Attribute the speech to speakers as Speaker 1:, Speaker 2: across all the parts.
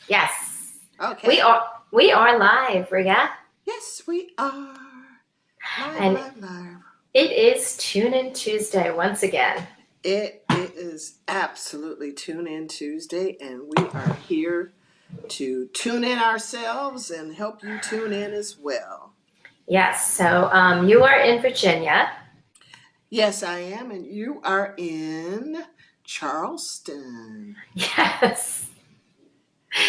Speaker 1: Yes.
Speaker 2: Okay.
Speaker 1: We are live, Rhea.
Speaker 2: Yes, we are. Live,
Speaker 1: And
Speaker 2: live, live.
Speaker 1: it is Tune In Tuesday once again.
Speaker 2: It is absolutely Tune In Tuesday, and we are here to tune in ourselves and help you tune in as well.
Speaker 1: Yes, so you are in Virginia.
Speaker 2: Yes, I am, and you are in Charleston.
Speaker 1: Yes.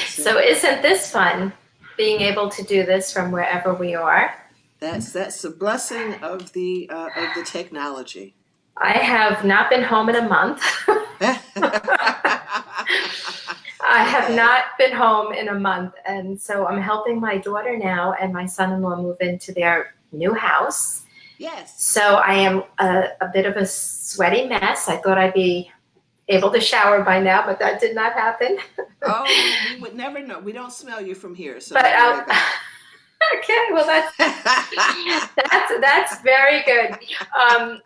Speaker 2: So
Speaker 1: So isn't this fun, being able to do this from wherever we are?
Speaker 2: that's the blessing of the technology.
Speaker 1: I have not been home in a month. I have
Speaker 2: Okay.
Speaker 1: not been home in a month, and so I'm helping my daughter now and my son-in-law move into their new house.
Speaker 2: Yes.
Speaker 1: So I am a bit of a sweaty mess. I thought I'd be able to shower by now, but that did not happen.
Speaker 2: Oh, we would never know. We don't smell you from here, so
Speaker 1: But
Speaker 2: don't worry about
Speaker 1: okay, well
Speaker 2: it.
Speaker 1: that's very good. Um,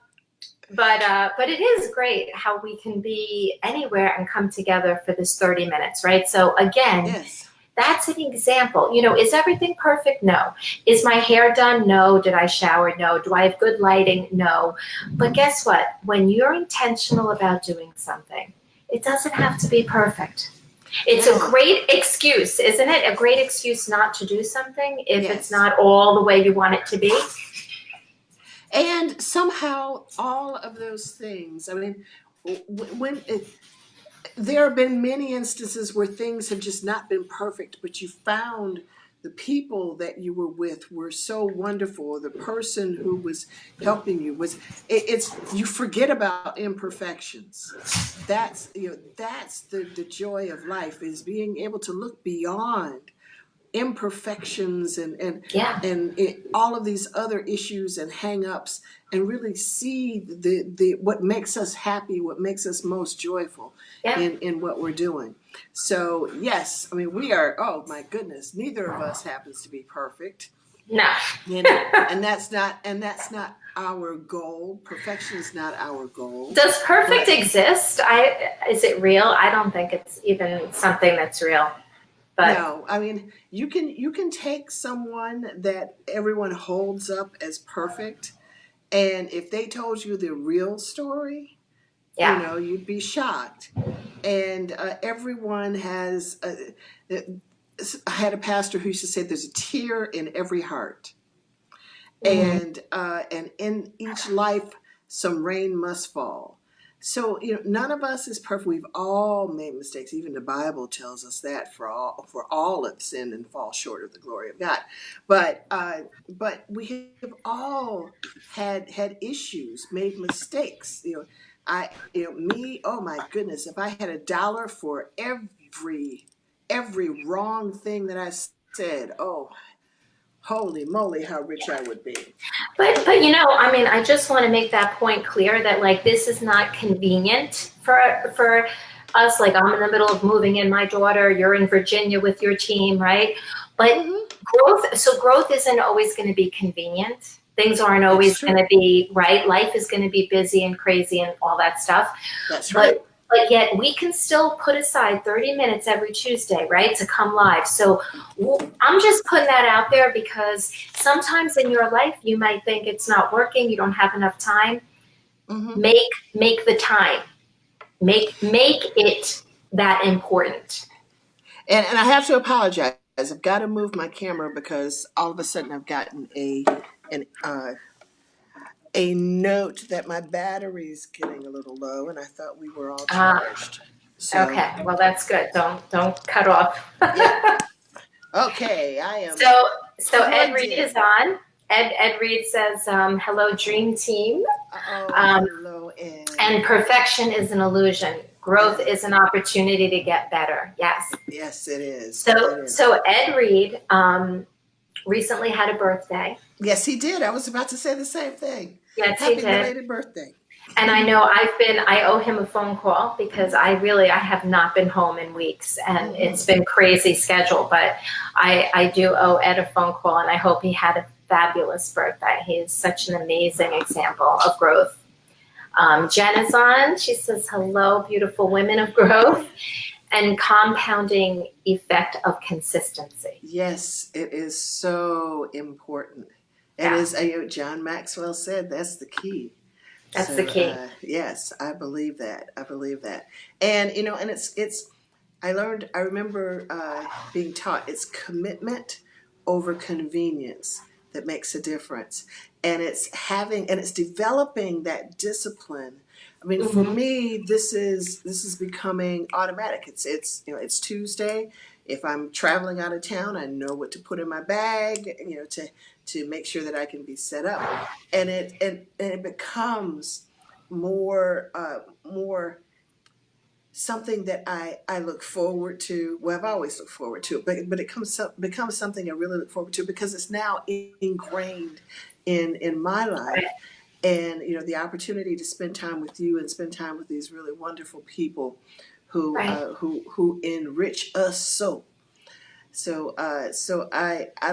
Speaker 1: but it is great how we can be anywhere and come together for this 30 minutes, right? So again,
Speaker 2: Yes.
Speaker 1: that's an example. Is everything perfect? No. Is my hair done? No. Did I shower? No. Do I have good lighting? No. But guess what? When you're intentional about doing something, it doesn't have to be perfect. It's a
Speaker 2: No.
Speaker 1: great excuse, isn't it? A great excuse not to do something if it's
Speaker 2: Yes.
Speaker 1: not all the way you want it to be.
Speaker 2: And somehow all of those things, I mean, when there have been many instances where things have just not been perfect, but you found the people that you were with were so wonderful. The person who was helping you was it's you forget about imperfections. That's the joy of life, is being able to look beyond imperfections
Speaker 1: Yeah.
Speaker 2: and all of these other issues and hang-ups, and really see the what makes us happy, what makes us most joyful
Speaker 1: Yeah.
Speaker 2: in what we're doing. So yes, I mean, we are, oh my goodness, neither of us happens to be perfect,
Speaker 1: No.
Speaker 2: and that's not our goal. Perfection is not our goal.
Speaker 1: Does perfect
Speaker 2: But
Speaker 1: exist? Is it real? I don't think it's even something that's real. But
Speaker 2: no, I mean, you can take someone that everyone holds up as perfect, and if they told you the real story,
Speaker 1: yeah.
Speaker 2: you'd be shocked. And everyone has. I had a pastor who used to say, "There's a tear in every heart,"
Speaker 1: Mhm.
Speaker 2: and in each life, some rain must fall. So none of us is perfect. We've all made mistakes. Even the Bible tells us that for all have sinned and fall short of the glory of God. But we have all had issues, made mistakes. Me. Oh my goodness! If I had $1 for every wrong thing that I said, oh, holy moly, how rich I would be.
Speaker 1: But I mean, I just want to make that point clear that like this is not convenient for us. Like I'm in the middle of moving in my daughter, you're in Virginia with your team, right? But
Speaker 2: Hmm.
Speaker 1: growth isn't always going to be convenient. Things aren't
Speaker 2: That's
Speaker 1: always going
Speaker 2: true.
Speaker 1: to be right. Life is going to be busy and crazy and all that stuff.
Speaker 2: That's right.
Speaker 1: But yet we can still put aside 30 minutes every Tuesday, right, to come live. So I'm just putting that out there because sometimes in your life you might think it's not working, you don't have enough time.
Speaker 2: Hmm.
Speaker 1: Make the time. Make it that important.
Speaker 2: And I have to apologize. I've got to move my camera because all of a sudden I've gotten an a note that my battery's getting a little low, and I thought we were all
Speaker 1: Ah,
Speaker 2: charged. So
Speaker 1: okay. Well, that's good. Don't cut off.
Speaker 2: yeah. Okay, I am
Speaker 1: so so Ed
Speaker 2: plugged
Speaker 1: Reed is
Speaker 2: in.
Speaker 1: on. Ed Reed says, "Hello, Dream Team."
Speaker 2: Oh,
Speaker 1: Um,
Speaker 2: hello, Ed.
Speaker 1: And perfection is an illusion. Growth
Speaker 2: Yeah.
Speaker 1: is an opportunity to get better. Yes.
Speaker 2: Yes, it is. It
Speaker 1: So,
Speaker 2: is.
Speaker 1: so Ed Reed recently had a birthday.
Speaker 2: Yes, he did. I was about to say the same thing.
Speaker 1: Yes, he
Speaker 2: Happy
Speaker 1: did.
Speaker 2: belated birthday.
Speaker 1: And I know I owe him a phone call because I have not been home in weeks and
Speaker 2: Hmm.
Speaker 1: it's been crazy schedule, but I do owe Ed a phone call and I hope he had a fabulous birthday. He is such an amazing example of growth. Jen is on. She says, hello, beautiful women of growth. and compounding effect of consistency.
Speaker 2: Yes, it is so important. It
Speaker 1: Yeah,
Speaker 2: is, John Maxwell said that's the key.
Speaker 1: that's the
Speaker 2: So,
Speaker 1: key.
Speaker 2: yes, I believe that. I believe that. And, and I remember being taught it's commitment over convenience that makes a difference. And it's developing that discipline. I mean, for
Speaker 1: Hmm.
Speaker 2: me, this is becoming automatic. It's Tuesday. If I'm traveling out of town, I know what to put in my bag, to make sure that I can be set up. And it becomes more something that I look forward to. Well, I've always looked forward to it, but becomes something I really look forward to because it's now ingrained in my life.
Speaker 1: Right.
Speaker 2: And the opportunity to spend time with you and spend time with these really wonderful people
Speaker 1: Right.
Speaker 2: who enrich us so I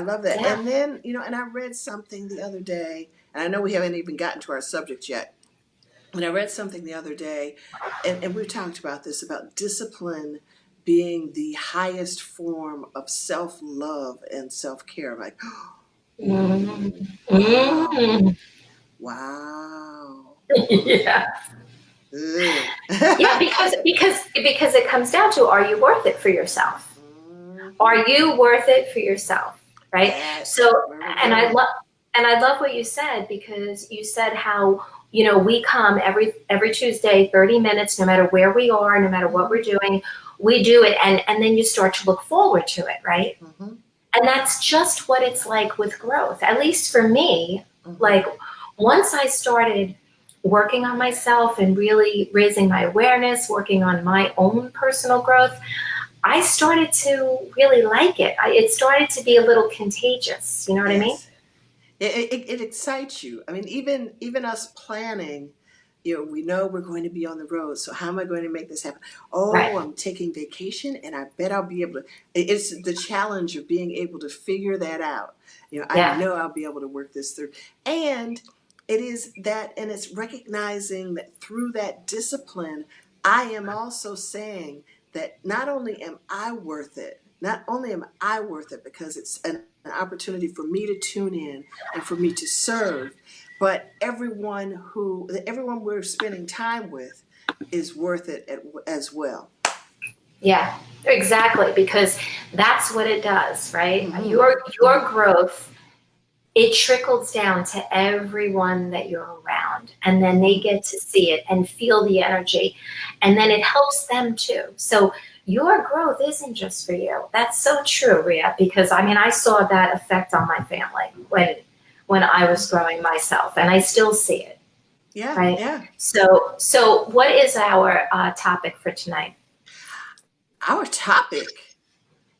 Speaker 2: love that.
Speaker 1: Yeah.
Speaker 2: And then and I read something the other day, and I know we haven't even gotten to our subject yet. And I read something the other day, and we've talked about this, about discipline being the highest form of self love and self care. I'm like,
Speaker 1: Mm.
Speaker 2: wow,
Speaker 1: Mm.
Speaker 2: wow.
Speaker 1: Yeah.
Speaker 2: Ugh.
Speaker 1: Yeah, because it comes down to, are you worth it for yourself?
Speaker 2: Mhm.
Speaker 1: Are you worth it for yourself? Right?
Speaker 2: That's
Speaker 1: So,
Speaker 2: where we're
Speaker 1: and I
Speaker 2: going.
Speaker 1: love and I love what you said, because you said how, we come every Tuesday, 30 minutes, no matter where we are, no matter what
Speaker 2: Hmm.
Speaker 1: we're doing, we do it, and then you start to look forward to it, right?
Speaker 2: Hmm.
Speaker 1: And that's just what it's like with growth. At least for me,
Speaker 2: Hmm.
Speaker 1: like, once I started working on myself and really raising my awareness, working on my own personal growth, I started to really like it. It started to be a little contagious. You know what I mean?
Speaker 2: Yes. It excites you. I mean, even us planning, we know we're going to be on the road. So how am I going to make this happen?
Speaker 1: Right.
Speaker 2: Oh, I'm taking vacation, and I bet I'll be able to. It's the challenge of being able to figure that out. I
Speaker 1: Yeah.
Speaker 2: know I'll be able to work this through, and it's recognizing that through that discipline, I am also saying that not only am I worth it, not only am I worth it because it's an opportunity for me to tune in and for me to serve, but everyone we're spending time with is worth it as well.
Speaker 1: Yeah. Exactly. Because that's what it does, right?
Speaker 2: Hmm.
Speaker 1: Your growth, it trickles down to everyone that you're around, and then they
Speaker 2: Hmm.
Speaker 1: get to see it and feel the energy, and then it helps them too. So your growth isn't just for you. That's so true, Rhea, because I mean, I saw that effect on my family when I was growing myself, and I still see it.
Speaker 2: Yeah,
Speaker 1: Right.
Speaker 2: yeah.
Speaker 1: So what is our topic for tonight?
Speaker 2: Our topic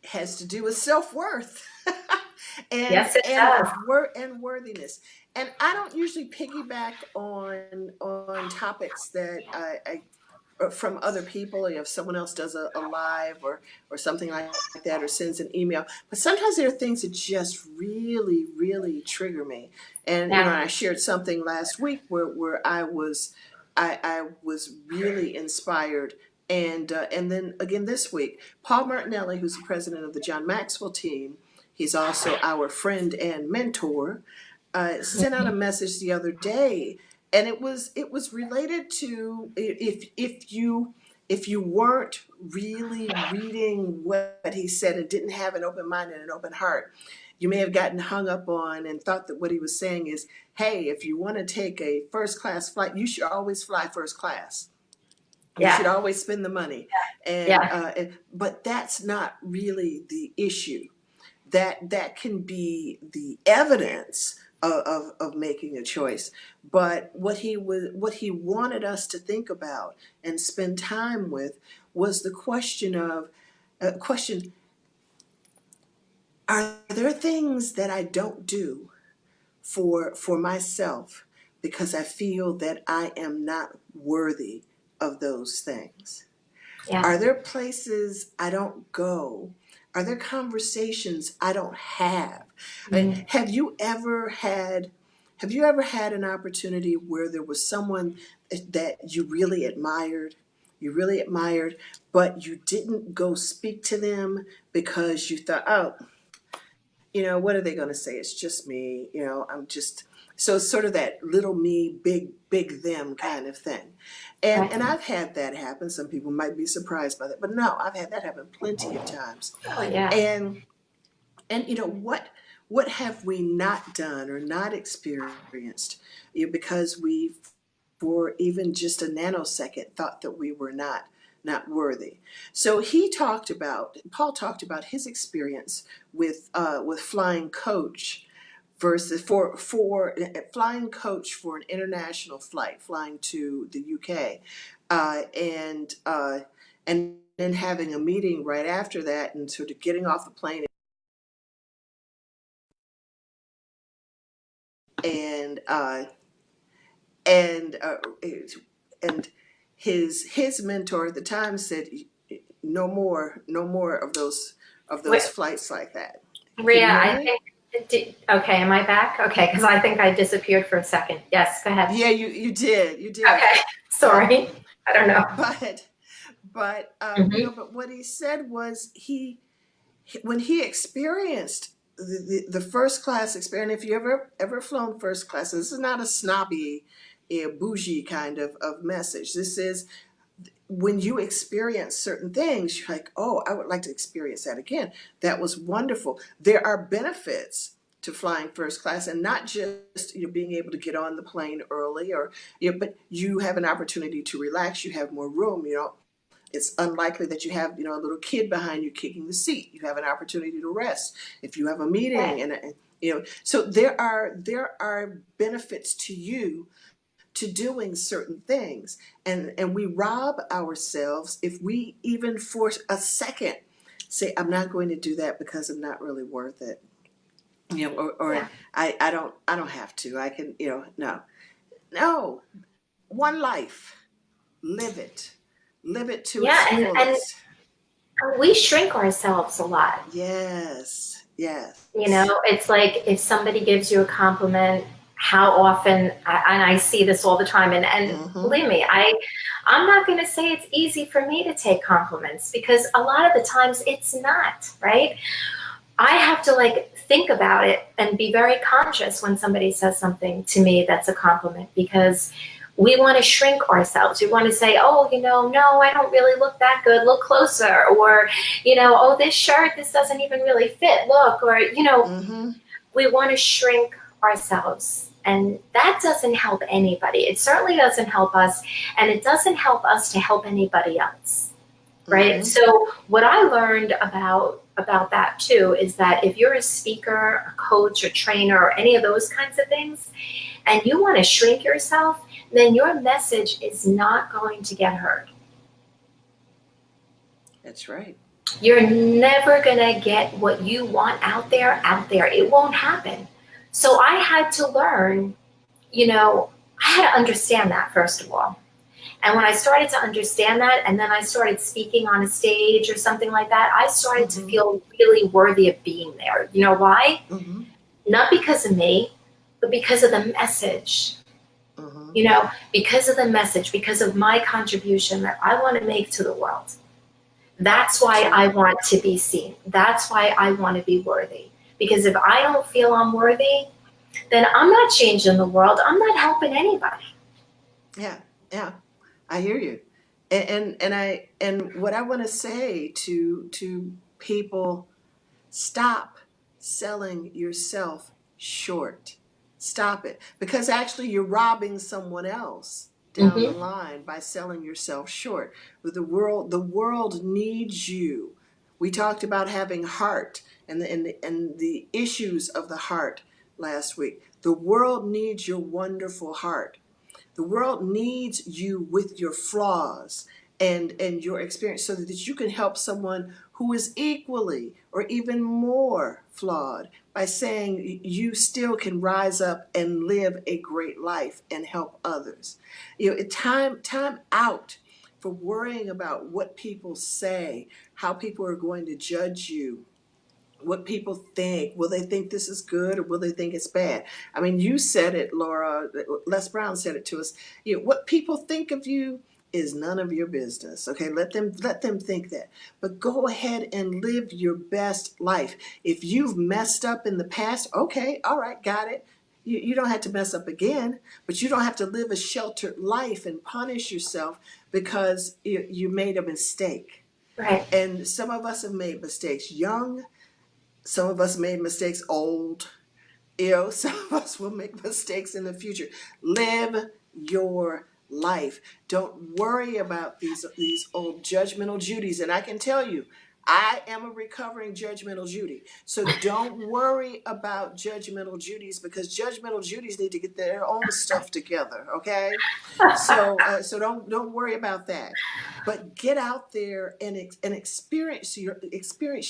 Speaker 2: has to do with self-worth and
Speaker 1: Yes, it
Speaker 2: and
Speaker 1: does.
Speaker 2: and worthiness. And I don't usually piggyback on topics that I from other people, if someone else does a live or something like that, or sends an email. But sometimes there are things that just really, really trigger me. And
Speaker 1: Yeah.
Speaker 2: I shared something last week where I was really inspired. And then again this week, Paul Martinelli, who's the president of the John Maxwell team, he's also our friend and mentor, sent out a message the other day, and it was related to, if you weren't really reading what he said and didn't have an open mind and an open heart, you may have gotten hung up on and thought that what he was saying is, hey, if you want to take a first class flight, you should always fly first class. You should
Speaker 1: Yeah.
Speaker 2: always spend the money. And
Speaker 1: Yeah.
Speaker 2: but that's not really the issue. That can be the evidence of making a choice. But what he wanted us to think about and spend time with was the question: Are there things that I don't do for myself because I feel that I am not worthy of those things?
Speaker 1: Yeah.
Speaker 2: Are there places I don't go? Are there conversations I don't have?
Speaker 1: Mm.
Speaker 2: Have you ever had an opportunity where there was someone that you really admired? You really admired, but you didn't go speak to them because you thought, oh, what are they going to say? It's just me. I'm just, so it's sort of that little me, big them kind of thing. And
Speaker 1: Right.
Speaker 2: and I've had that happen. Some people might be surprised by that, but no, I've had that happen plenty of times.
Speaker 1: Oh yeah.
Speaker 2: And what have we not done or not experienced? Because we, for even just a nanosecond, thought that we were not worthy. So Paul talked about his experience with flying coach versus for flying coach for an international flight, flying to the UK, and then having a meeting right after that, and sort of getting off the plane and and uh, and his mentor at the time said, no more of
Speaker 1: Wait,
Speaker 2: those flights like that. Can
Speaker 1: Rhea,
Speaker 2: you hear
Speaker 1: I
Speaker 2: me?
Speaker 1: think. Okay, am I back? Okay, because I think I disappeared for a second. Yes, go ahead.
Speaker 2: Yeah, you did.
Speaker 1: Okay,
Speaker 2: But
Speaker 1: sorry. I don't know.
Speaker 2: but
Speaker 1: Hmm.
Speaker 2: but what he said was, when he experienced the first class experience. If you ever flown first class, this is not a snobby, bougie kind of message. This is when you experience certain things, you're like, oh, I would like to experience that again. That was wonderful. There are benefits to flying first class, and not just being able to get on the plane early, or but you have an opportunity to relax. You have more room. It's unlikely that you have a little kid behind you kicking the seat. You have an opportunity to rest if you have a meeting,
Speaker 1: Right.
Speaker 2: and so there are benefits to you to doing certain things, and we rob ourselves if we even for a second say, I'm not going to do that because I'm not really worth it, or
Speaker 1: Yeah.
Speaker 2: I don't have to. I can, no, no. One life, live it, live it to its
Speaker 1: Yeah, and
Speaker 2: fullest.
Speaker 1: we shrink ourselves a lot.
Speaker 2: Yes,
Speaker 1: You
Speaker 2: yes.
Speaker 1: know, it's like if somebody gives you a compliment, how often, and I see this all the time, and
Speaker 2: Mm-hmm.
Speaker 1: believe me, I'm not going to say it's easy for me to take compliments because a lot of the times it's not, right? I have to like think about it and be very conscious when somebody says something to me that's a compliment because we want to shrink ourselves. We want to say, oh, no, I don't really look that good. Look closer. Or, oh, this shirt, this doesn't even really fit. Look, or,
Speaker 2: Mm-hmm.
Speaker 1: we want to shrink ourselves. And that doesn't help anybody. It certainly doesn't help us. And it doesn't help us to help anybody else, right?
Speaker 2: Mm-hmm.
Speaker 1: So what I learned about that too is that if you're a speaker, a coach, a trainer, or any of those kinds of things, and you want to shrink yourself, then your message is not going to get heard.
Speaker 2: That's right.
Speaker 1: You're never going to get what you want out there. It won't happen. So I had to learn, I had to understand that first of all. And when I started to understand that, and then I started speaking on a stage or something like that, I started to
Speaker 2: Mm-hmm.
Speaker 1: feel really worthy of being there. You know why?
Speaker 2: Mm-hmm.
Speaker 1: Not because of me, but because of the message.
Speaker 2: Mm-hmm.
Speaker 1: Because of the message, because of my contribution that I want to make to the world. That's
Speaker 2: That's
Speaker 1: why I
Speaker 2: right.
Speaker 1: want to be seen. That's why I want to be worthy. Because if I don't feel I'm worthy, then I'm not changing the world. I'm not helping anybody.
Speaker 2: Yeah, yeah. I hear you. And what I want to say to people: stop selling yourself short. Stop it. Because actually you're robbing someone else down the
Speaker 1: Mm-hmm.
Speaker 2: line by selling yourself short. But the world needs you. We talked about having heart, and the issues of the heart last week. The world needs your wonderful heart. The world needs you with your flaws and your experience, so that you can help someone who is equally or even more flawed, by saying you still can rise up and live a great life and help others. Time out for worrying about what people say, how people are going to judge you, what people think. Will they think this is good, or will they think it's bad? I mean, you said it, Laura. Les Brown said it to us. What people think of you is none of your business. Okay, let them think that. But go ahead and live your best life. If you've messed up in the past, okay, all right, got it. You don't have to mess up again, but you don't have to live a sheltered life and punish yourself because you made a mistake.
Speaker 1: Right.
Speaker 2: And some of us have made mistakes young, some of us made mistakes old. Some of us will make mistakes in the future. Live your life. Don't worry about these old judgmental Judies. And I can tell you, I am a recovering judgmental Judy. So don't worry about judgmental Judies, because judgmental Judies need to get their own stuff together. Okay, so don't worry about that. But get out there and experience your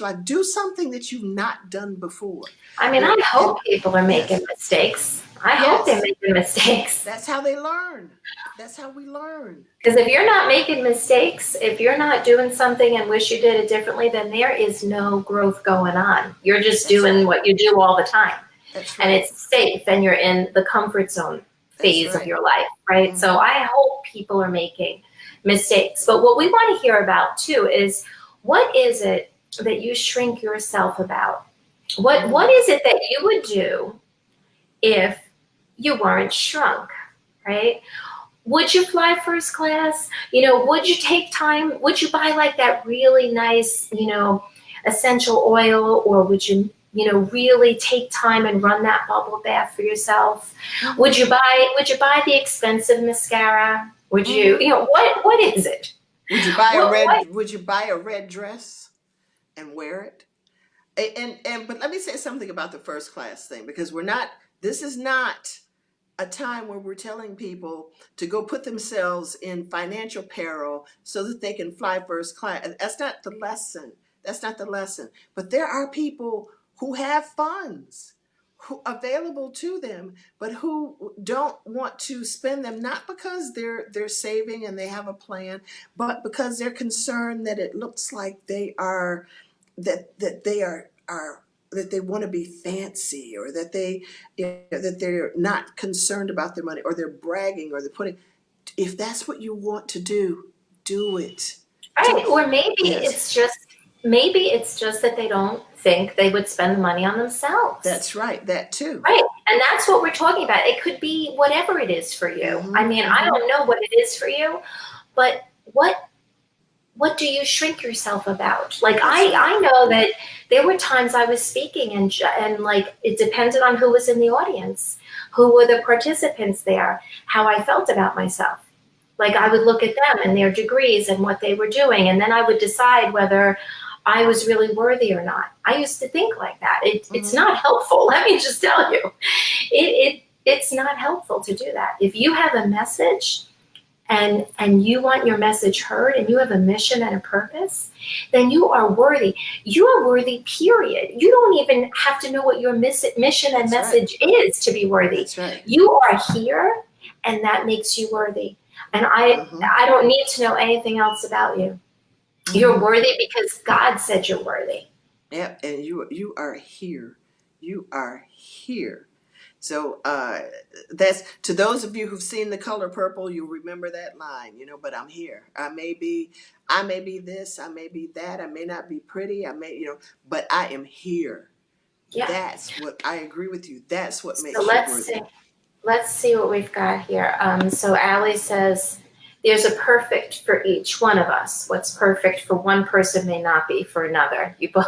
Speaker 2: life. Do something that you've not done before.
Speaker 1: I mean, I
Speaker 2: And
Speaker 1: hope people are making
Speaker 2: yes,
Speaker 1: mistakes. I hope they're
Speaker 2: yes,
Speaker 1: making mistakes.
Speaker 2: that's how they learn. That's how we learn.
Speaker 1: Because if you're not making mistakes, if you're not doing something and wish you did it differently, then there is no growth going on. You're just
Speaker 2: That's
Speaker 1: doing
Speaker 2: right.
Speaker 1: what you do all the time.
Speaker 2: That's
Speaker 1: And
Speaker 2: right.
Speaker 1: it's safe and you're in the comfort zone
Speaker 2: That's
Speaker 1: phase of
Speaker 2: right.
Speaker 1: your life, right?
Speaker 2: Mm-hmm.
Speaker 1: So I hope people are making mistakes. But what we want to hear about too is, what is it that you shrink yourself about? What is it that you would do if you weren't shrunk, right? Would you fly first class? Would you take time? Would you buy like that really nice, essential oil? Or would you, really take time and run that bubble bath for yourself?
Speaker 2: Mm-hmm.
Speaker 1: Would you buy the expensive mascara? Would you, what is it?
Speaker 2: Would you buy
Speaker 1: What?
Speaker 2: Would you buy a red dress and wear it? But let me say something about the first class thing, because this is not a time where we're telling people to go put themselves in financial peril so that they can fly first class. That's not the lesson. That's not the lesson. But there are people who have funds available to them, but who don't want to spend them, not because they're saving and they have a plan, but because they're concerned that it looks like they are that they are that they want to be fancy, or that that they're not concerned about their money, or they're bragging, or they're putting. If that's what you want to do it.
Speaker 1: Right.
Speaker 2: Don't.
Speaker 1: Or maybe
Speaker 2: Yes,
Speaker 1: it's just that they don't think they would spend the money on themselves.
Speaker 2: that's right. That too.
Speaker 1: Right. And that's what we're talking about. It could be whatever it is for you.
Speaker 2: Mm-hmm,
Speaker 1: I mean, I
Speaker 2: mm-hmm.
Speaker 1: don't know what it is for you, but what do you shrink yourself about? Like
Speaker 2: That's right.
Speaker 1: I know that there were times I was speaking and like it depended on who was in the audience, who were the participants there, how I felt about myself. Like I would look at them and their degrees and what they were doing, and then I would decide whether I was really worthy or not. I used to think like that. It's
Speaker 2: Mm-hmm.
Speaker 1: not helpful. Let me just tell you, it's not helpful to do that. If you have a message and you want your message heard and you have a mission and a purpose, then you are worthy. You are worthy, period. You don't even have to know what your mission and
Speaker 2: That's right.
Speaker 1: message is to be worthy.
Speaker 2: That's right.
Speaker 1: You are here, and that makes you worthy. And
Speaker 2: Mm-hmm.
Speaker 1: I don't need to know anything else about you. You're
Speaker 2: Mm-hmm.
Speaker 1: worthy because God said you're worthy.
Speaker 2: Yep. And you are here. You are here. So that's, to those of you who've seen The Color Purple, you remember that line, but I'm here. I may be this, I may be that, I may not be pretty, but I am here.
Speaker 1: Yeah.
Speaker 2: That's what I agree with you. That's what
Speaker 1: So
Speaker 2: makes you
Speaker 1: let's
Speaker 2: worthy.
Speaker 1: see. Let's see what we've got here. So Allie says, there's a perfect for each one of us. What's perfect for one person may not be for another. You both,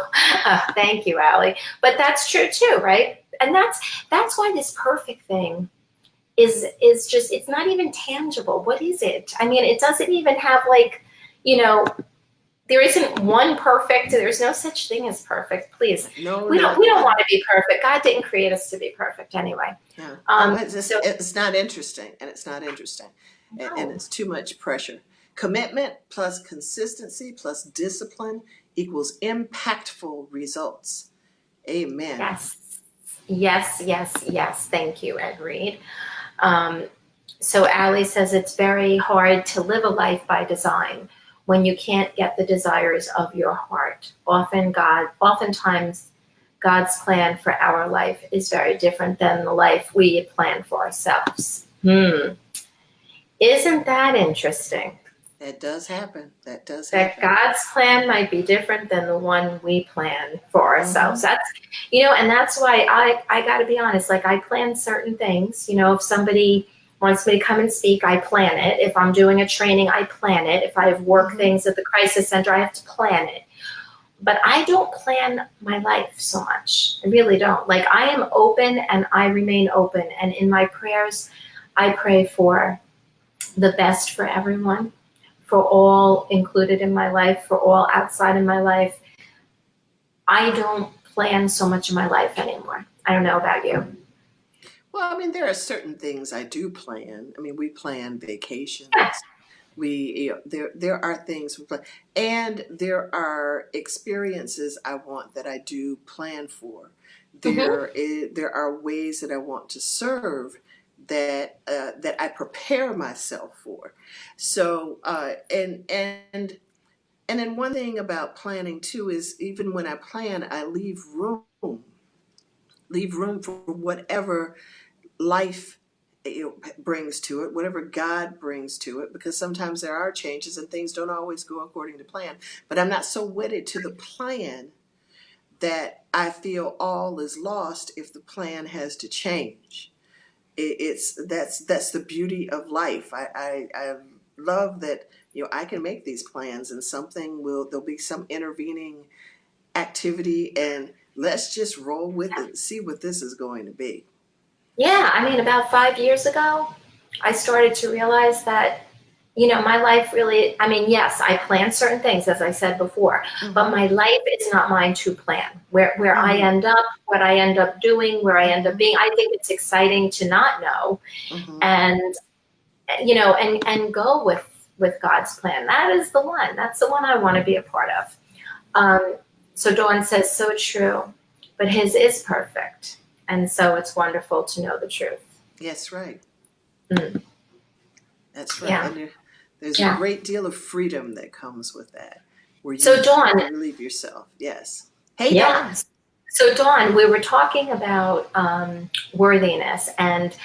Speaker 1: thank you, Allie. But that's true too, right? And that's why this perfect thing is just, it's not even tangible. What is it? I mean, it doesn't even have like, there isn't one perfect. There's no such thing as perfect. Please,
Speaker 2: No,
Speaker 1: we
Speaker 2: not
Speaker 1: don't
Speaker 2: one.
Speaker 1: want to be perfect. God didn't create us to be perfect anyway.
Speaker 2: Yeah.
Speaker 1: So
Speaker 2: It's not interesting, and it's not interesting, and
Speaker 1: no.
Speaker 2: it's too much pressure. Commitment plus consistency plus discipline equals impactful results. Amen.
Speaker 1: Yes. Thank you, Ed Reed. So Allie says it's very hard to live a life by design when you can't get the desires of your heart. Oftentimes, God's plan for our life is very different than the life we plan for ourselves. Isn't that interesting?
Speaker 2: That does happen. That does
Speaker 1: That
Speaker 2: happen.
Speaker 1: God's plan might be different than the one we plan for ourselves.
Speaker 2: Mm-hmm.
Speaker 1: That's, and that's why I got to be honest. Like, I plan certain things. If somebody wants me to come and speak, I plan it. If I'm doing a training, I plan it. If I have work
Speaker 2: Mm-hmm.
Speaker 1: things at the crisis center, I have to plan it. But I don't plan my life so much. I really don't. Like, I am open and I remain open. And in my prayers, I pray for the best for everyone, for all included in my life, for all outside in my life. I don't plan so much of my life anymore. I don't know about you.
Speaker 2: Well, I mean, there are certain things I do plan. I mean, we plan
Speaker 1: Yeah.
Speaker 2: vacations. There are things we plan, and there are experiences I want that I do plan for.
Speaker 1: Mm-hmm.
Speaker 2: There are ways that I want to serve that I prepare myself for. So and then one thing about planning too is even when I plan, I leave room for whatever life brings to it, whatever God brings to it, because sometimes there are changes and things don't always go according to plan. But I'm not so wedded to the plan that I feel all is lost if the plan has to change. It's that's the beauty of life. I love that I can make these plans and there'll be some intervening activity and let's just roll with it and see what this is going to be.
Speaker 1: Yeah, I mean, about 5 years ago, I started to realize that, my life really, I mean, yes, I plan certain things, as I said before, but
Speaker 2: Mm-hmm.
Speaker 1: my life is not mine to plan. Where I
Speaker 2: Mm-hmm.
Speaker 1: end up, what I end up doing, where I end up
Speaker 2: Mm-hmm.
Speaker 1: being, I think it's exciting to not know.
Speaker 2: Mm-hmm.
Speaker 1: And and go with God's plan. That is the one. That's the one I want to be a part of. Um, so Dawn says, so true, but His is perfect, and so it's wonderful to know the truth.
Speaker 2: Yes, right.
Speaker 1: Mm,
Speaker 2: That's right.
Speaker 1: yeah,
Speaker 2: And there's a
Speaker 1: yeah.
Speaker 2: great deal of freedom that comes with that, where
Speaker 1: So Dawn,
Speaker 2: you relieve yourself. Yes. Hey, Dawn.
Speaker 1: yeah. So Dawn, we were talking about worthiness, and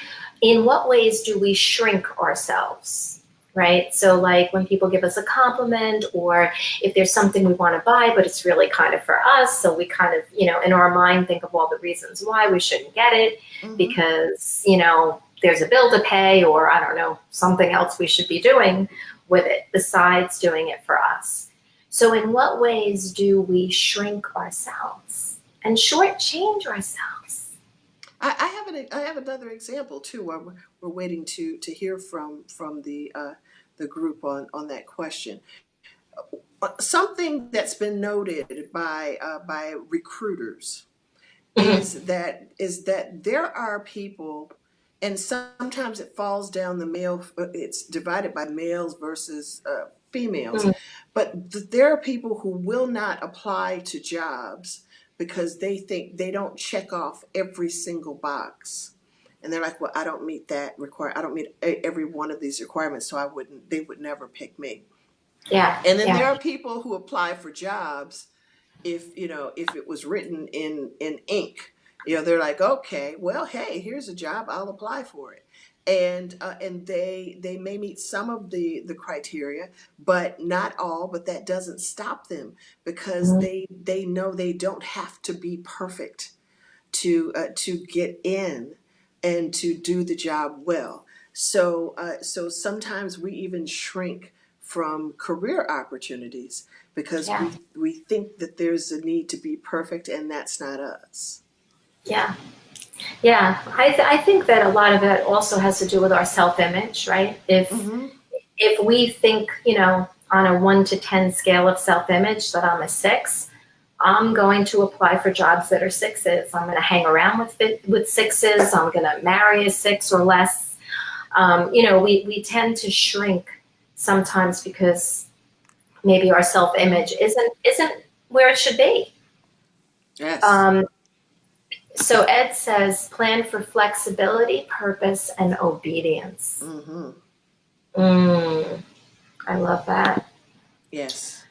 Speaker 1: in what ways do we shrink ourselves, right? So like when people give us a compliment, or if there's something we want to buy but it's really kind of for us, so we kind of in our mind think of all the reasons why we shouldn't get it,
Speaker 2: Mm-hmm.
Speaker 1: because there's a bill to pay, or I don't know, something else we should be doing with it besides doing it for us. So in what ways do we shrink ourselves and shortchange ourselves?
Speaker 2: I have another example too. While we're waiting to hear from the group on that question. Something that's been noted by recruiters
Speaker 1: Mhm.
Speaker 2: is that there are people, and sometimes it falls down the male. It's divided by males versus females,
Speaker 1: Mhm.
Speaker 2: but there are people who will not apply to jobs because they think they don't check off every single box. And they're like, well, I don't meet that require. I don't meet every one of these requirements, so I wouldn't. They would never pick me.
Speaker 1: Yeah,
Speaker 2: And then there
Speaker 1: yeah.
Speaker 2: are people who apply for jobs if it was written in ink. They're like, okay, well, hey, here's a job, I'll apply for it. And they may meet some of the criteria, but not all. But that doesn't stop them because
Speaker 1: Mhm.
Speaker 2: they know they don't have to be perfect to get in and to do the job well. So sometimes we even shrink from career opportunities because
Speaker 1: Yeah,
Speaker 2: we think that there's a need to be perfect, and that's not us.
Speaker 1: yeah, yeah. I think that a lot of it also has to do with our self-image, right?
Speaker 2: Mm-hmm.
Speaker 1: If we think, on a 1 to 10 scale of self-image that I'm a 6, I'm going to apply for jobs that are 6s. I'm going to hang around with 6s. I'm going to marry a 6 or less. We tend to shrink sometimes because maybe our self-image isn't where it should be.
Speaker 2: Yes.
Speaker 1: Um, so Ed says, plan for flexibility, purpose, and obedience.
Speaker 2: Mm-hmm.
Speaker 1: Mm, I love that.
Speaker 2: Yes.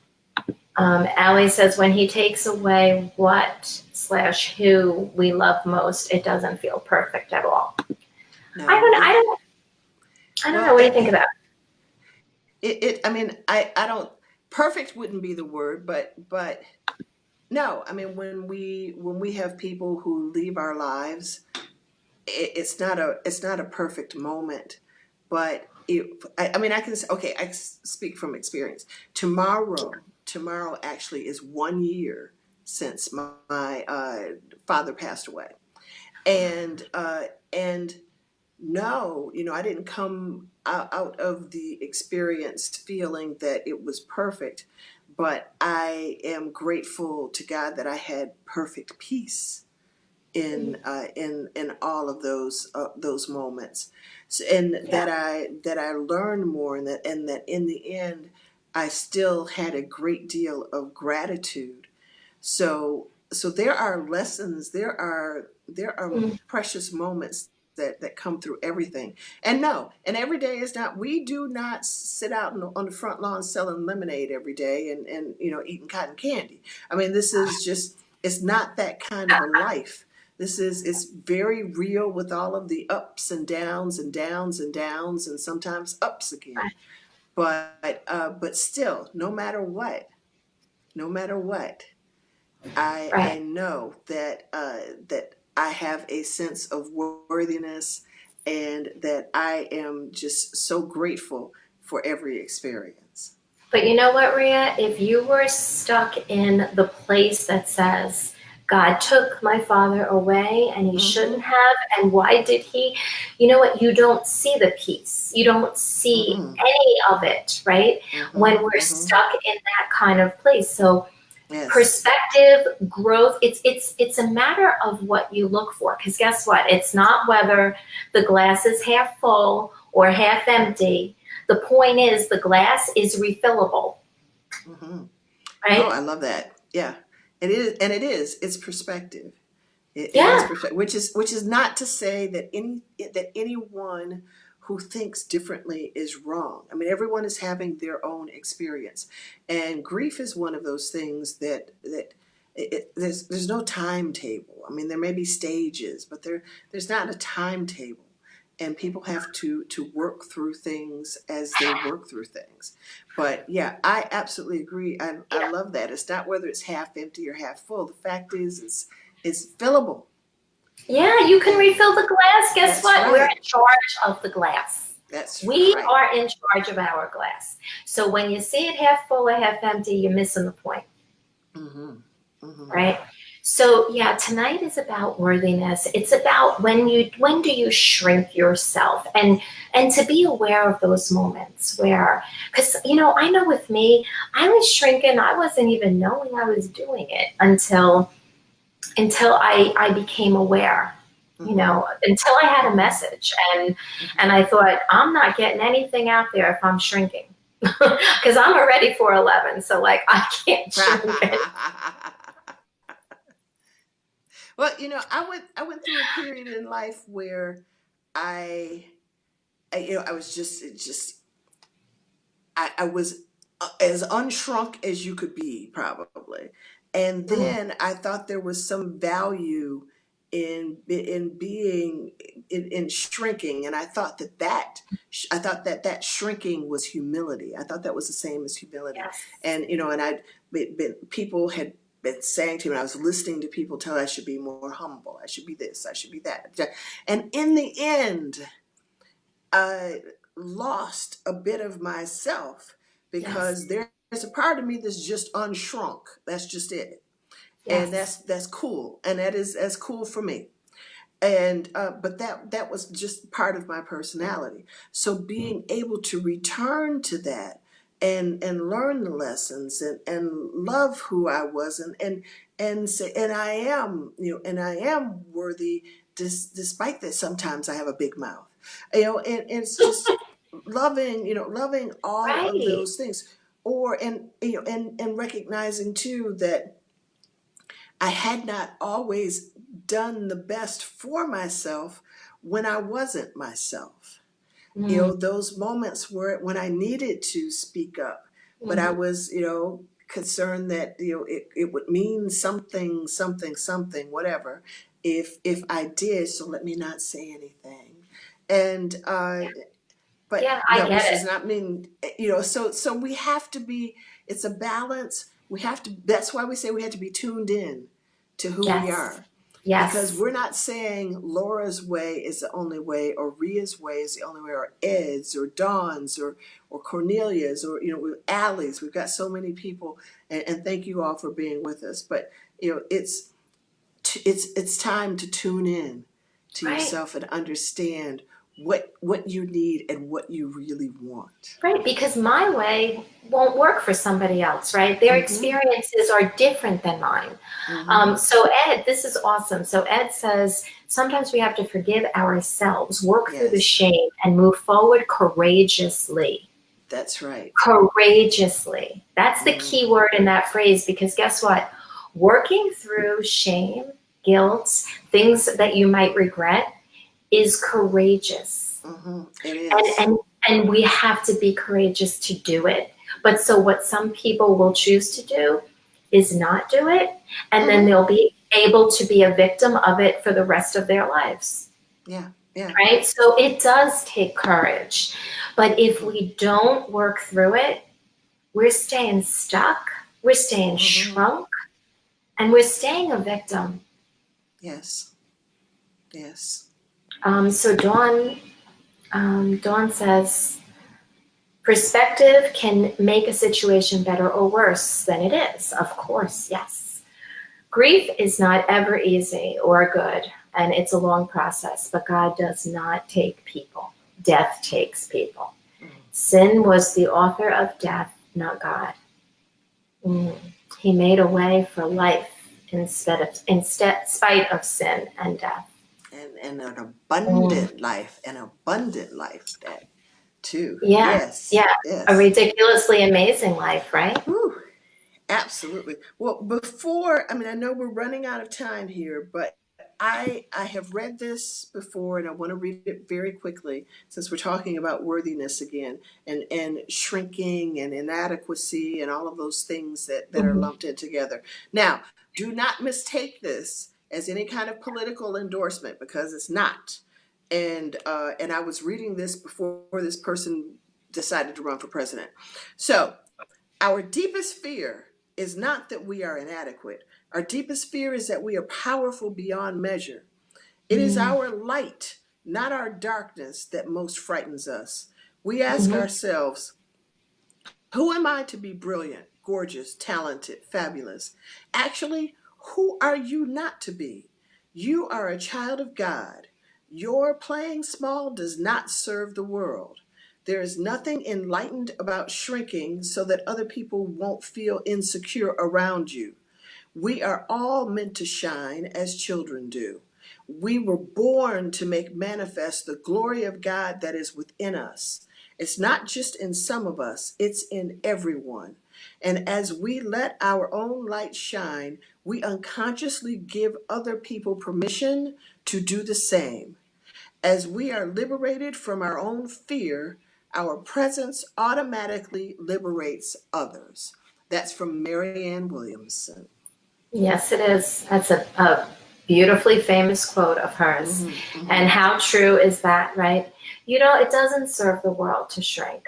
Speaker 1: Allie says, when he takes away what/who we love most, it doesn't feel perfect at all. I
Speaker 2: No.
Speaker 1: don't, I don't, I don't know.
Speaker 2: Well,
Speaker 1: What do you think about
Speaker 2: I mean, I don't, perfect wouldn't be the word, but no, I mean, when we have people who leave our lives, it's not a perfect moment, but I mean, I can say, okay, speak from experience. Tomorrow actually is 1 year since my father passed away, and no, I didn't come out of the experience feeling that it was perfect, but I am grateful to God that I had perfect peace in all of those moments. And
Speaker 1: Yeah.
Speaker 2: that I learned more, and that in the end I still had a great deal of gratitude. So there are lessons, there are
Speaker 1: Mm.
Speaker 2: precious moments that come through everything. And no, and every day is not, we do not sit out on the front lawn selling lemonade every day and eating cotton candy. I mean, this is just, it's not that kind of a life. This is, it's very real, with all of the ups and downs and downs and downs and sometimes ups again.
Speaker 1: Right.
Speaker 2: But still, no matter what, I
Speaker 1: Right.
Speaker 2: know that I have a sense of worthiness, and that I am just so grateful for every experience.
Speaker 1: But you know what, Rhea? If you were stuck in the place that says, God took my father away and he shouldn't
Speaker 2: Mm-hmm.
Speaker 1: have, and why did he? You know what? You don't see the peace. You don't see
Speaker 2: Mm-hmm.
Speaker 1: any of it, right?
Speaker 2: Mm-hmm.
Speaker 1: When we're
Speaker 2: Mm-hmm.
Speaker 1: stuck in that kind of place. So
Speaker 2: Yes.
Speaker 1: perspective, growth, it's a matter of what you look for. Because guess what? It's not whether the glass is half full or half empty. The point is the glass is refillable,
Speaker 2: Mm-hmm. Oh,
Speaker 1: right?
Speaker 2: I love that. Yeah, it is, and it is. It's perspective. It is
Speaker 1: Yeah.
Speaker 2: perspective, which is not to say that anyone who thinks differently is wrong. I mean, everyone is having their own experience, and grief is one of those things there's no timetable. I mean, there may be stages, but there's not a timetable, and people have to work through things as they work through things. But yeah, I absolutely agree. I
Speaker 1: Yeah.
Speaker 2: love that. It's not whether it's half empty or half full. The fact is, it's fillable.
Speaker 1: Yeah, you can
Speaker 2: And
Speaker 1: refill the glass. Guess
Speaker 2: that's
Speaker 1: what? We're
Speaker 2: right.
Speaker 1: in charge of the glass.
Speaker 2: That's
Speaker 1: We
Speaker 2: right.
Speaker 1: are in charge of our glass. So when you see it half full or half empty, you're missing the point.
Speaker 2: Mm-hmm. Mm-hmm.
Speaker 1: Right? So yeah, tonight is about worthiness. It's about when do you shrink yourself, and to be aware of those moments where, because I know with me, I was shrinking. I wasn't even knowing I was doing it until I became aware.
Speaker 2: Mm-hmm.
Speaker 1: Until I had a
Speaker 2: Mm-hmm.
Speaker 1: message, and
Speaker 2: Mm-hmm.
Speaker 1: and I thought I'm not getting anything out there if I'm shrinking. Because I'm already 4'11", so like I can't shrink any.
Speaker 2: Well, I went through a period in life where I, I was just I was as unshrunk as you could be, probably. And
Speaker 1: Mm,
Speaker 2: then I thought there was some value in being in shrinking, and I thought that shrinking was humility. I thought that was the same as humility.
Speaker 1: yes.
Speaker 2: And people had been saying to me, and I was listening to people tell I should be more humble, I should be this, I should be that. And in the end, I lost a bit of myself,
Speaker 1: Yes.
Speaker 2: because there's a part of me that's just unshrunk. That's just it, and
Speaker 1: Yes.
Speaker 2: that's cool, and that's cool for me. And but that was just part of my personality. So being able to return to that, and learn the lessons, and love who I was, and say, and I am worthy, despite that sometimes I have a big mouth, and it's just loving all of
Speaker 1: Right.
Speaker 2: those things, or and recognizing too that I had not always done the best for myself when I wasn't myself.
Speaker 1: Mm,
Speaker 2: Those moments where when I needed to speak up, but I
Speaker 1: mhm.
Speaker 2: was, concerned that, it would mean something, something, something, whatever, if I did, so let me not say anything. And but
Speaker 1: Yeah, I
Speaker 2: which
Speaker 1: get
Speaker 2: does
Speaker 1: it.
Speaker 2: not mean, so we have to be, it's a balance. We have to, that's why we say we have to be tuned in to who we
Speaker 1: Yes.
Speaker 2: are. Because
Speaker 1: Yes.
Speaker 2: we're not saying Laura's way is the only way, or Rhea's way is the only way, or Ed's, or Dawn's, or Cornelia's, or Allie's. We've got so many people, and thank you all for being with us. But it's time to tune in to
Speaker 1: Right.
Speaker 2: yourself and understand what you need and what you really want.
Speaker 1: Right, because my way won't work for somebody else, right? Their
Speaker 2: Mm-hmm.
Speaker 1: experiences are different than mine.
Speaker 2: Mm-hmm.
Speaker 1: So Ed, this is awesome. So Ed says sometimes we have to forgive ourselves, work through the
Speaker 2: Yes,
Speaker 1: shame, and move forward courageously.
Speaker 2: that's right.
Speaker 1: Courageously. That's the
Speaker 2: Mm-hmm.
Speaker 1: key word in that phrase, because guess what? Working through shame, guilt, things that you might regret is courageous.
Speaker 2: Mm-hmm. It
Speaker 1: and
Speaker 2: is.
Speaker 1: and and we have to be courageous to do it. But so what some people will choose to do is not do it, and then
Speaker 2: Mm-hmm.
Speaker 1: they'll be able to be a victim of it for the rest of their lives,
Speaker 2: Yeah, yeah.
Speaker 1: right? So it does take courage, but if
Speaker 2: Mm-hmm.
Speaker 1: we don't work through it, we're staying stuck, we're staying
Speaker 2: Mm-hmm.
Speaker 1: shrunk, and we're staying a victim.
Speaker 2: Yes, yes.
Speaker 1: So Dawn says, perspective can make a situation better or worse than it is. Of course, yes. Grief is not ever easy or good, and it's a long process, but God does not take people. Death takes people.
Speaker 2: Mm-hmm.
Speaker 1: Sin was the author of death, not God. Mm. He made a way for life instead spite of sin and death.
Speaker 2: And an
Speaker 1: Mm.
Speaker 2: abundant life that too.
Speaker 1: Yeah,
Speaker 2: Yes,
Speaker 1: yeah. A
Speaker 2: yes.
Speaker 1: ridiculously amazing life, right?
Speaker 2: Whew. Absolutely. Well, before, I know we're running out of time here, but I have read this before and I want to read it very quickly since we're talking about worthiness again, and shrinking and inadequacy and all of those things that are
Speaker 1: Mhm.
Speaker 2: lumped in together. Now, do not mistake this as any kind of political endorsement, because it's not. And I was reading this before this person decided to run for president. So, our deepest fear is not that we are inadequate. Our deepest fear is that we are powerful beyond measure. It is
Speaker 1: Mm.
Speaker 2: our light, not our darkness, that most frightens us. We ask
Speaker 1: Mhm.
Speaker 2: ourselves, who am I to be brilliant, gorgeous, talented, fabulous? Actually, who are you not to be? You are a child of God. Your playing small does not serve the world. There is nothing enlightened about shrinking so that other people won't feel insecure around you. We are all meant to shine as children do. We were born to make manifest the glory of God that is within us. It's not just in some of us, it's in everyone. And as we let our own light shine, we unconsciously give other people permission to do the same. As we are liberated from our own fear, our presence automatically liberates others. That's from Marianne Williamson.
Speaker 1: Yes, it is. That's a beautifully famous quote of hers.
Speaker 2: Hmm. Hmm.
Speaker 1: And how true is that, right? It doesn't serve the world to shrink.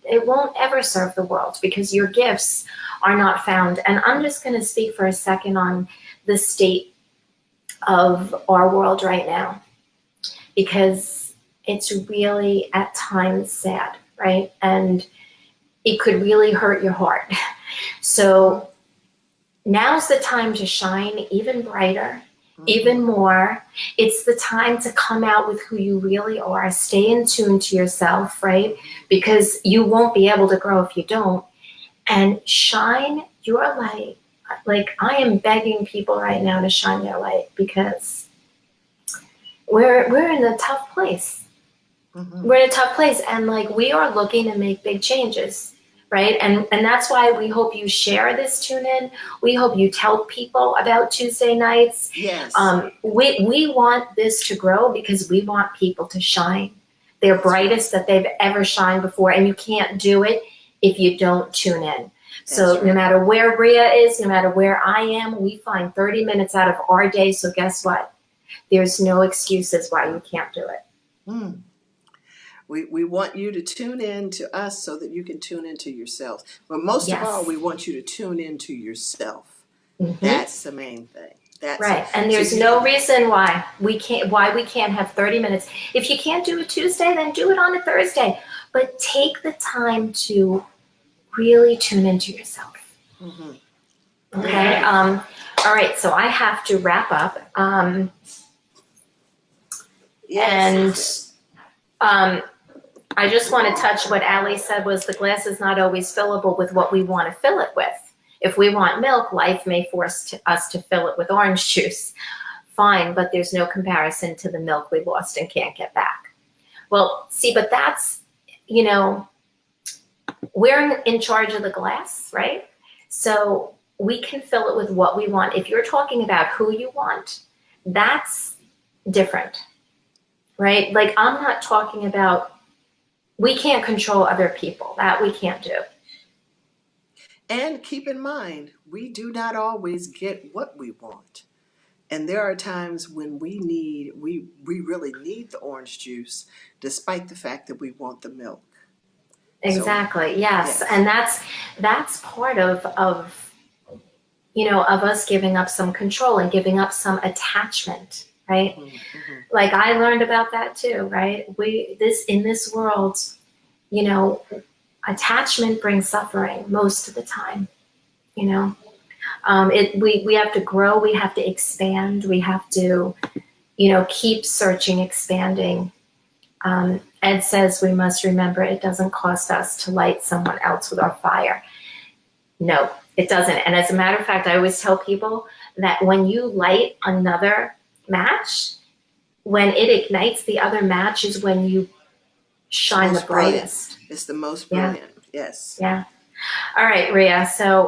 Speaker 1: It won't ever serve the world because your gifts are not found. And I'm just going to speak for a second on the state of our world right now, because it's really at times sad, right? And it could really hurt your heart.
Speaker 2: Hmm.
Speaker 1: So now's the time to shine even brighter,
Speaker 2: Hmm.
Speaker 1: even more. It's the time to come out with who you really are. Stay in tune to yourself, right? Because you won't be able to grow if you don't. And shine your light. Like, I am begging people right now to shine their light, because we're in a tough place.
Speaker 2: Hmm.
Speaker 1: We're in a tough place, and like, we are looking to make big changes, right? And that's why we hope you share this tune in. We hope you tell people about Tuesday nights.
Speaker 2: Yes,
Speaker 1: We want this to grow because we want people to shine their
Speaker 2: that's right.
Speaker 1: brightest that they've ever shined before, and you can't do it if you don't tune in.
Speaker 2: That's
Speaker 1: So no
Speaker 2: right.
Speaker 1: matter where Rhea is, no matter where I am, we find 30 minutes out of our day. So guess what? There's no excuses why you can't do it.
Speaker 2: Mm. We want you to tune in to us so that you can tune into yourselves. But most of all,
Speaker 1: Yes.
Speaker 2: we want you to tune into yourself.
Speaker 1: Mhm.
Speaker 2: That's the main thing. That's
Speaker 1: Right. And
Speaker 2: so
Speaker 1: there's no reason why we can't have 30 minutes. If you can't do it Tuesday, then do it on a Thursday. But take the time to really tune into yourself.
Speaker 2: Mhm.
Speaker 1: Okay. All right. So I have to wrap up.
Speaker 2: Yes.
Speaker 1: And I just want to touch what Ali said was the glass is not always fillable with what we want to fill it with. If we want milk, life may force us to fill it with orange juice. Fine, but there's no comparison to the milk we lost and can't get back. Well, see, but that's, we're in charge of the glass, right? So we can fill it with what we want. If you're talking about who you want, that's different, right? Like, I'm not talking about, we can't control other people. That we can't do.
Speaker 2: And keep in mind, we do not always get what we want. And there are times when we really need the orange juice, despite the fact that we want the milk.
Speaker 1: Exactly.
Speaker 2: So,
Speaker 1: yes.
Speaker 2: yes.
Speaker 1: And that's part of us giving up some control and giving up some attachment, right?
Speaker 2: Mm-hmm.
Speaker 1: Like, I learned about that too, right? In this world, attachment brings suffering most of the time. We have to grow, we have to expand, we have to keep searching, expanding. Ed says we must remember it doesn't cost us to light someone else with our fire. No, it doesn't. And as a matter of fact, I always tell people that when you light another match, when it ignites the other match is when you shine the brightest.
Speaker 2: Brilliant. It's the most
Speaker 1: Yeah.
Speaker 2: brilliant. Yes.
Speaker 1: Yeah. All right, Rhea. So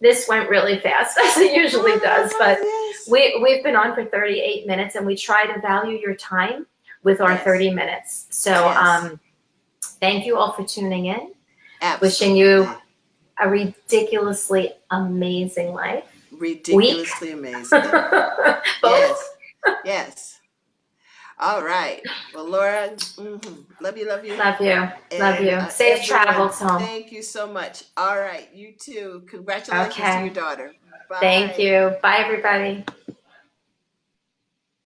Speaker 1: this went really fast, as it usually does, but
Speaker 2: yes.
Speaker 1: we've been on for 38 minutes, and we try to value your time with our 30 minutes. So thank you all for tuning in.
Speaker 2: Absolutely.
Speaker 1: Wishing you a ridiculously amazing life.
Speaker 2: Ridiculously amazing.
Speaker 1: Both.
Speaker 2: Yes. All right. Well, Laura, love you.
Speaker 1: Love you. Love you. Safe
Speaker 2: everyone,
Speaker 1: travels home.
Speaker 2: Thank you so much. All right. You too. Congratulations to your daughter. Bye.
Speaker 1: Thank you. Bye, everybody.